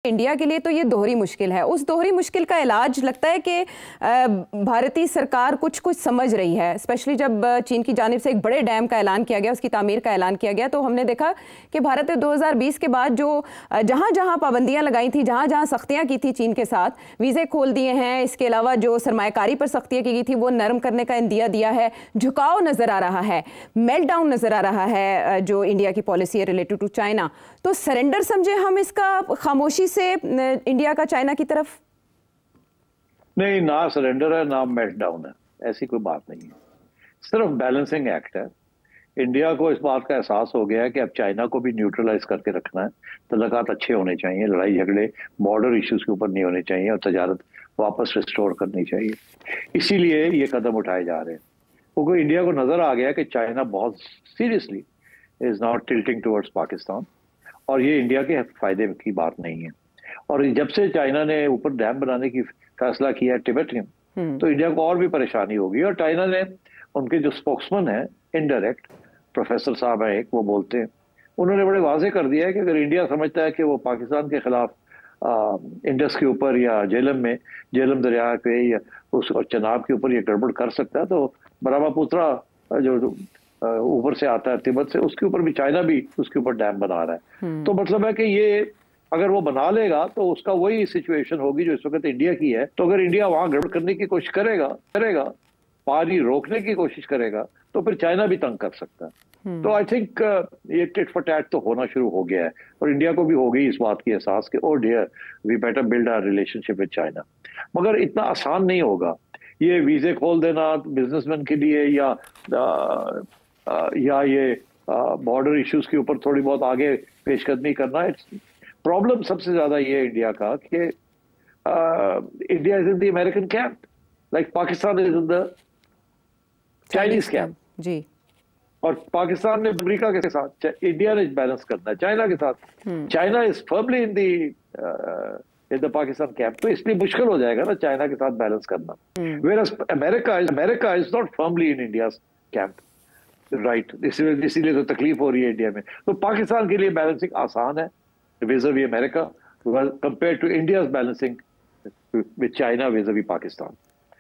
India के लिए तो ये दोहरी मुश्किल है। उस दोहरी मुश्किल का इलाज लगता है कि भारतीय सरकार कुछ कुछ समझ रही है, स्पेशली जब चीन की जानिब से एक बड़े डैम का ऐलान किया गया, उसकी तामीर का ऐलान किया गया, तो हमने देखा कि भारत ने 2020 के बाद जो जहां जहां पाबंदियां लगाई थी, जहां जहां सख्तियां की थी चीन के साथ, वीज़े खोल दिए हैं। इसके अलावा जो सरमायाकारी पर सख्तियां की गई थी वो नरम करने का इंदिया दिया है। झुकाव नजर आ रहा है, मेल्टडाउन नजर आ रहा है जो इंडिया की पॉलिसी है रिलेटेड टू चाइना। तो सरेंडर समझे हम इसका खामोशी से इंडिया का चाइना की तरफ? नहीं, ना सरेंडर है ना मेल्टडाउन है, ऐसी कोई बात नहीं है। सिर्फ बैलेंसिंग एक्ट है। इंडिया को इस बात का एहसास हो गया है कि अब चाइना को भी न्यूट्रलाइज करके रखना है। तल्लुकात अच्छे होने चाहिए, लड़ाई झगड़े बॉर्डर इश्यूज के ऊपर नहीं होने चाहिए और तजारत वापस रिस्टोर करनी चाहिए। इसीलिए ये कदम उठाए जा रहे हैं, क्योंकि इंडिया को नजर आ गया कि चाइना बहुत seriously is not tilting towards Pakistan, और ये इंडिया के फायदे की बात नहीं है। और जब से चाइना ने ऊपर डैम बनाने की फैसला किया है तिब्बत में, तो इंडिया को और भी परेशानी होगी। और चाइना ने, उनके जो स्पोक्समैन है इनडायरेक्ट प्रोफेसर साहब है एक, वो बोलते हैं, उन्होंने बड़े वाजे कर दिया है कि अगर इंडिया समझता है कि वो पाकिस्तान के खिलाफ इंडस के ऊपर या झेलम दरिया पे या उस चनाब के ऊपर ये गड़बड़ कर सकता है, तो ब्रह्मपुत्रा जो ऊपर से आता है तिब्बत से, उसके ऊपर भी चाइना भी उसके ऊपर डैम बना रहा है। तो मतलब है कि ये अगर वो बना लेगा तो उसका वही सिचुएशन होगी जो इस वक्त इंडिया की है। तो अगर इंडिया वहां गड़बड़ करने की कोशिश करेगा, पानी रोकने की कोशिश करेगा, तो फिर चाइना भी तंग कर सकता है। तो आई थिंक ये टिट फॉर टैट तो होना शुरू हो गया है, और इंडिया को भी हो गई इस बात की एहसास कि oh dear, we better build our relationship with China. मगर इतना आसान नहीं होगा ये वीजे खोल देना बिजनेसमैन के लिए, या ये बॉर्डर इश्यूज के ऊपर थोड़ी बहुत आगे पेशकदमी करना। प्रॉब्लम सबसे ज्यादा ये है इंडिया का कि India is in the American camp, like Pakistan is in the Chinese camp जी। और पाकिस्तान ने अमेरिका के साथ, इंडिया ने बैलेंस करना है चाइना के साथ। China is firmly in the Pakistan camp, तो इसलिए मुश्किल हो जाएगा ना चाइना के साथ बैलेंस करना। Whereas America is not firmly in India camp, right. इसीलिए तो तकलीफ हो रही है इंडिया में। तो पाकिस्तान के लिए बैलेंसिंग आसान है vis-a-vis America, compare to India's balancing with China vis-a-vis Pakistan.